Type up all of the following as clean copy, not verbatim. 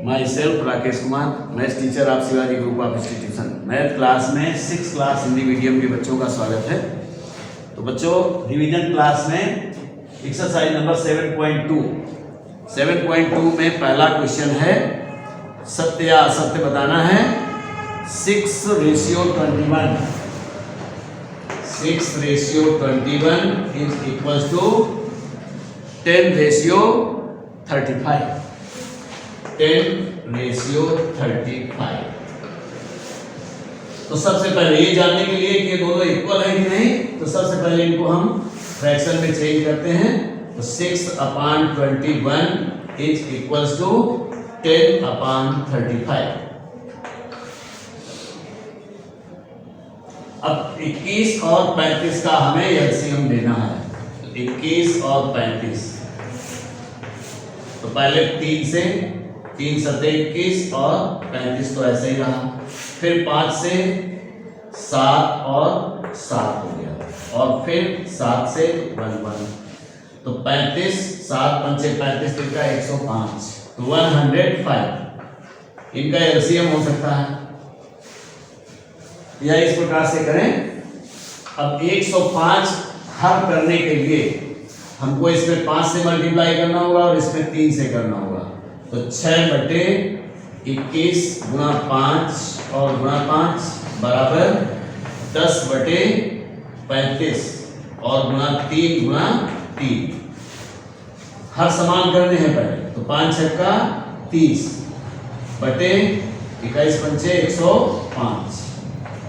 My self Rakesh Kumar, maths teacher of Shivaji group of institution. Math class में 6 class Hindi medium के बच्चों का स्वागत है। तो बच्चों, रिवीजन क्लास में एक्सरसाइज नंबर 7.2 में पहला क्वेश्चन है, सत्य या असत्य बताना है। 6:21 इज इक्वल टू 10:35। 10:35। तो सबसे पहले ये जानने के लिए कि ये दोनों इक्वल है कि नहीं, तो सबसे पहले इनको हम फ्रैक्शन में चेंज करते हैं। तो 6/21 इज इक्वल टू 10/35। अब 21 और 35 का हमें एलसीएम लेना है। 21 और 35, तो पहले 3 से 3 7 21 और 35 तो ऐसे ही रहा। फिर 5 से 7 और 7 हो गया, और फिर 7 से 1 तो 35, 7 पंचे 35 का 105, तो 105 इनका एलसीएम हो सकता है, या इस प्रकार से करें। अब 105 हल करने के लिए हमको इसमें 5 से मल्टीप्लाई करना होगा और इसमें 3 से करना होगा। तो 6/21 गुणा 5 और गुणा 5 बराबर 10/35 और गुणा 3 गुणा 3। हर समान करने हैं पहले, तो 5 छक्का 30 बटे 21 पंचे 105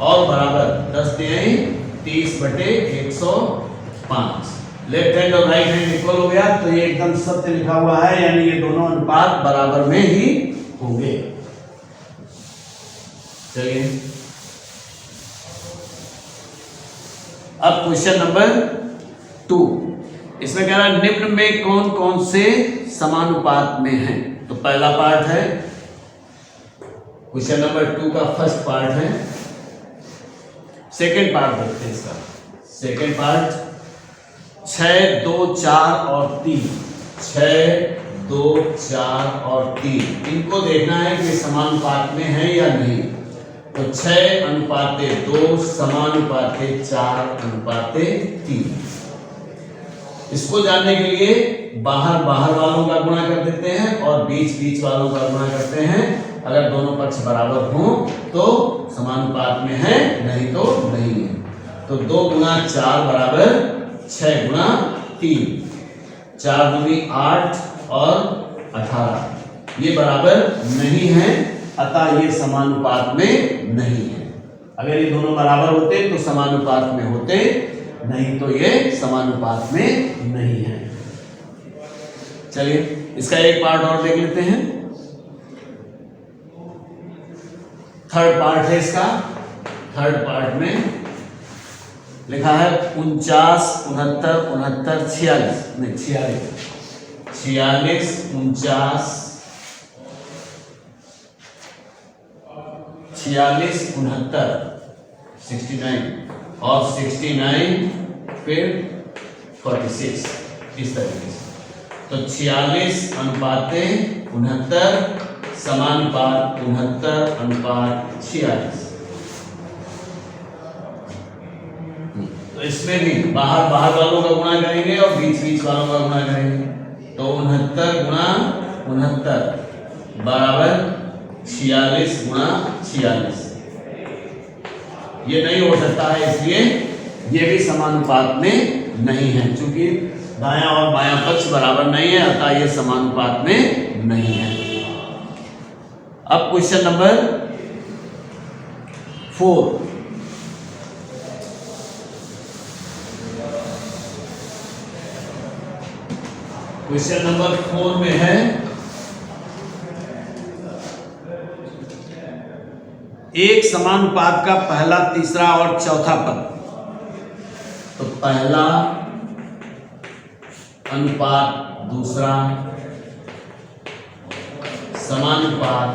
और बराबर 10 तिहाई 30/105। लेफ्ट हैंड और राइट हैंड इक्वल हो गया, तो ये एकदम सत्य लिखा हुआ है, यानी ये दोनों अनुपात बराबर में ही होंगे। चलिए अब क्वेश्चन नंबर 2, इसमें कह रहा है निम्न में कौन कौन से समानुपात में हैं। तो पहला पार्ट है क्वेश्चन नंबर 2 का फर्स्ट पार्ट है। सेकेंड पार्ट देखते हैं इसका। सेकेंड पार्ट 6, 2, 4 और 3। 6, 2, 4 और 3 इनको देखना है कि समानुपात में है या नहीं। तो 6:2 समानुपाते 4:3। इसको जानने के लिए बाहर वालों का गुणा कर देते हैं और बीच वालों का गुणा करते हैं। अगर दोनों पक्ष बराबर हों तो समानुपात में है, नहीं तो नहीं है। तो 2 गुणा 4 बराबर 6 गुणा 3, 4 दूनी 8 और 18, ये बराबर नहीं है, अतः ये समानुपात में नहीं है। अगर ये दोनों बराबर होते तो समानुपात में होते, नहीं तो ये समानुपात में नहीं है। चलिए इसका एक पार्ट और देख लेते हैं। थर्ड पार्ट है इसका। थर्ड पार्ट में लिखा है 49, 69, 69, 46 नहीं 46, 46, 49, 46, 69, 69 और 69 फिर 46, इस तरीके से। तो 46:69 समानुपात 69:46। तो इसमें भी बाहर वालों का गुणा करेंगे और बीच वालों का गुणा करेंगे। तो 69 गुणा 69 बराबर 46 गुणा 46। ये नहीं हो सकता है, इसलिए ये भी समानुपात में नहीं है। चूंकि दायां और बायां पक्ष बराबर नहीं है, अतः ये समानुपात में नहीं है। अब क्वेश्चन नंबर 4। क्वेश्चन नंबर 4 में है एक समानुपात का पहला, तीसरा और चौथा पद। तो पहला अनुपात दूसरा समानुपात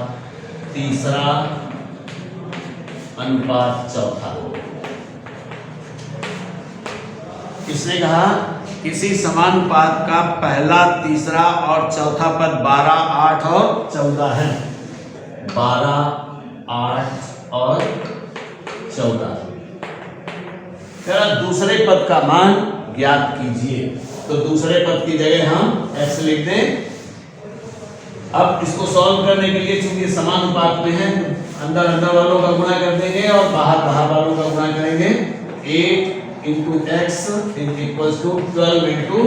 तीसरा अनुपात चौथा। किसने कहा किसी समानुपात का पहला, तीसरा और चौथा पद 12, 8 और 14 है। 12, 8 और 14। दूसरे पद का मान ज्ञात कीजिए। तो दूसरे पद की जगह हम x लिख दें। अब इसको सॉल्व करने के लिए चूंकि समान अनुपात में है, अंदर अंदर वालों का गुणा कर देंगे और बाहर बाहर वालों का गुणा करेंगे। 8 into x is equal to 12 into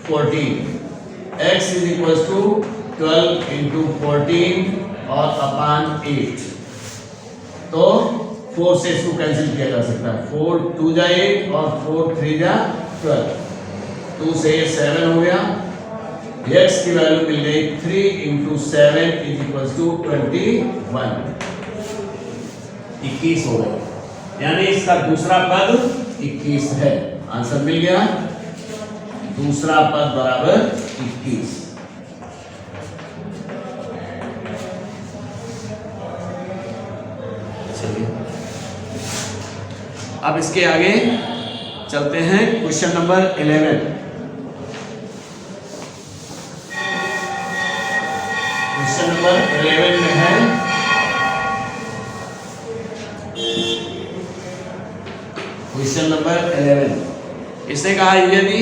14। X is equal to 12 into 14 और अपान 8। तो 4 से इसको कैंसिल किया जा सकता है। 4 2 जा 8 और 4 3 जा 12। 2 से 7 हो गया। x की वैल्यू मिल गई 3 इंटू 7 इज इक्वल टू 21। 21 हो गया, यानी इसका दूसरा पद 21 है। आंसर मिल गया, दूसरा पद बराबर 21। चलिए अब इसके आगे चलते हैं। Question number 11। क्वेश्चन नंबर 11 में है क्वेश्चन नंबर 11। इसने कहा यदि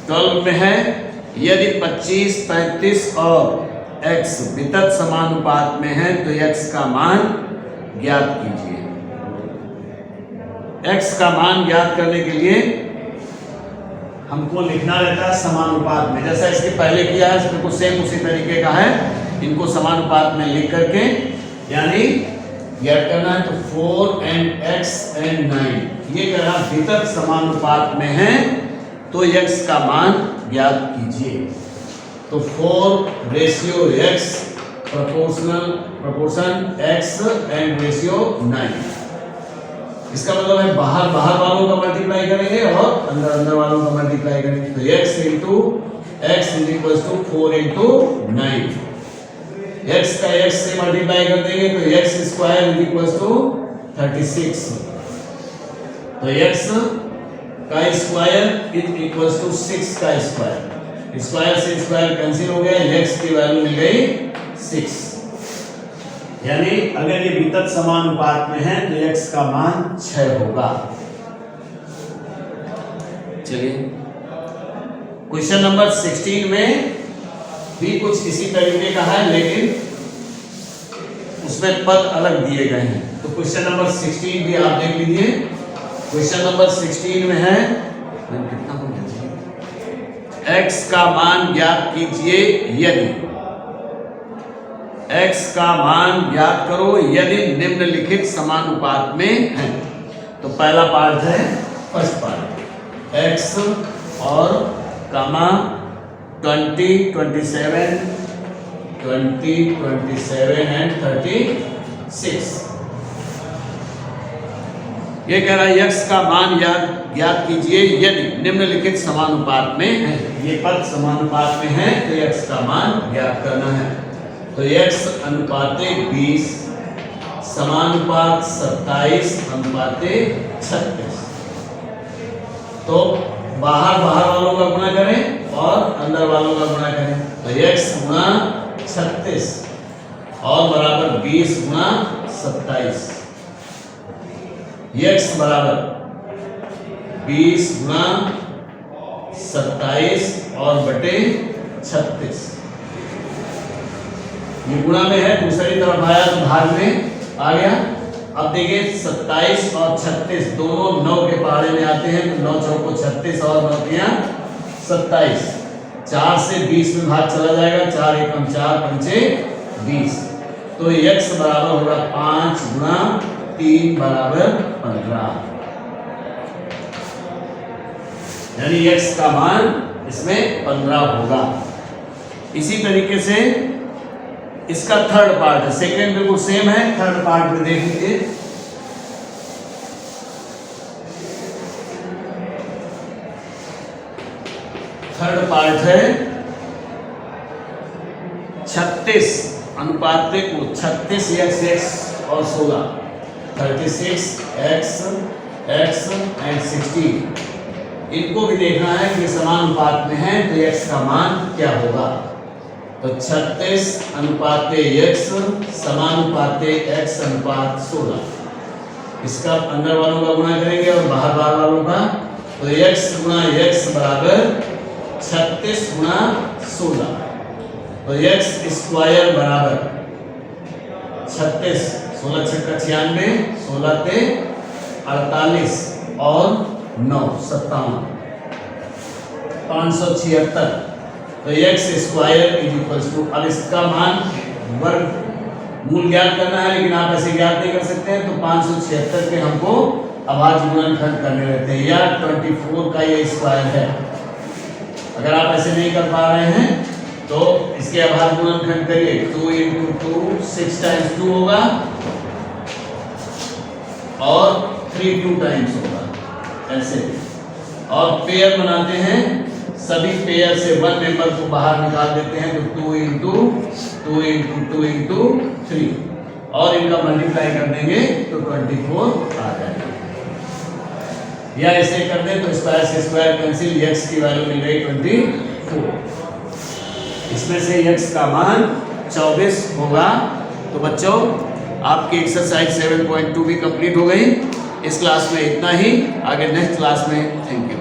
12 में है, यदि 25, 35 और x वितत समानुपात में है तो x का मान ज्ञात कीजिए। x का मान ज्ञात करने के लिए हमको लिखना रहता है समानुपात में, जैसा इसके पहले किया है इसमें कुछ सेम उसी तरीके का है। इनको समानुपात में लिख करके यानी ज्ञात करना है। तो 4 and x and 9 ये कह रहा वितत समानुपात में है तो x का मान ज्ञात कीजिए। तो 4 ratio x proportion x and ratio 9। इसका मतलब है बाहर बाहर वालों का मल्टीप्लाई करेंगे और अंदर अंदर वालों का मल्टीप्लाई करेंगे। तो x into x is equal to 4 into 9। x का x से मल्टीप्लाई कर देंगे तो x square is equal to 36। तो x का स्क्वायर इज इक्वल टू 6 का स्क्वायर। स्क्वायर से स्क्वायर कैंसिल हो गया, x की वैल्यू मिल गई 6। यानी अगर ये वितत समानुपात में है तो x का मान 6 होगा। चलिए क्वेश्चन नंबर 16 में भी कुछ इसी तरीके का है, लेकिन उसमें पद अलग दिए गए हैं। तो क्वेश्चन नंबर 16 भी आप देख लीजिए। क्वेश्चन नंबर 16 में है x का मान ज्ञात कीजिए यदि x का मान ज्ञात करो यदि निम्नलिखित समानुपात में है। तो पहला पार्ट है फर्स्ट पार्ट x और कामा 20, 27, 20, 27 एंड 36। ये कह रहा है x का मान ज्ञात कीजिए यदि निम्नलिखित समानुपात में है। ये पद समानुपात में है तो x का मान ज्ञात करना है। तो x अनुपाते 20 समानुपात 27 अनुपाते 36। तो बाहर बाहर वालों का गुणा करें और अंदर वालों का गुणा करें। तो x गुणा 36 और बराबर 20 गुणा 27। x बराबर 20 गुणा 27 और बटे 36। ये गुणा में है, दूसरी तरफ आया तो भाग में आ गया। अब देखिए 27 और 36 दोनों 9 के पहाड़े में आते हैं। तो 9 चौको 36 और 9 तिया 27। 4 से 20 में भाग चला जाएगा। 4 एकम 4 पंचे 20। तो x बराबर होगा 5 गुणा 3 बराबर 15। यानी x का मान इसमें 15 होगा। इसी तरीके से इसका थर्ड पार्ट है, सेकेंड बिल्कुल सेम है, थर्ड पार्ट में देख लीजिए। थर्ड पार्ट है 36 अनुपात को 36 x और 16 36 x एंड 16 इनको भी देखना है कि समानुपात में है तो x का मान क्या होगा। तो 36 अनुपाते x समानुपाते x अनुपात 16। इसका अंदर वालों का गुणा करेंगे और बाहर वालों का, तो x गुणा x बराबर 36 गुणा 16। तो x स्क्वायर बराबर 36, 16 छक्का 96, 16 ते 48 और 9 57, 576। तो x square is equals to, अब इसका मान वर्ग मूल ज्ञात करना है, लेकिन आप ऐसे ज्ञात नहीं कर सकते हैं। तो 576 के हमको अभाज्य गुणनखंड करने रहते हैं, या 24 का ये स्क्वायर है। अगर आप ऐसे नहीं कर पा रहे हैं तो इसके अभाज्य गुणनखंड करिए। 2 × 2 6 टाइम्स 2 होगा और 3 2 टाइम्स होगा ऐसे। और पेयर बनाते हैं, सभी पेयर से वन मेंबर को बाहर निकाल देते हैं। तो 2 × 2 × 2 × 3 और इनका मल्टीप्लाई कर देंगे तो 24 आ जाएगा। या ऐसे कर दें तो स्क्वायर से स्क्वायर कैंसिल, x की वैल्यू मिल गई 24। इसमें से x का मान 24 होगा। तो बच्चों आपकी एक्सरसाइज 7.2 भी कंप्लीट हो गई। इस क्लास में इतना ही, आगे नेक्स्ट क्लास में। Thank you.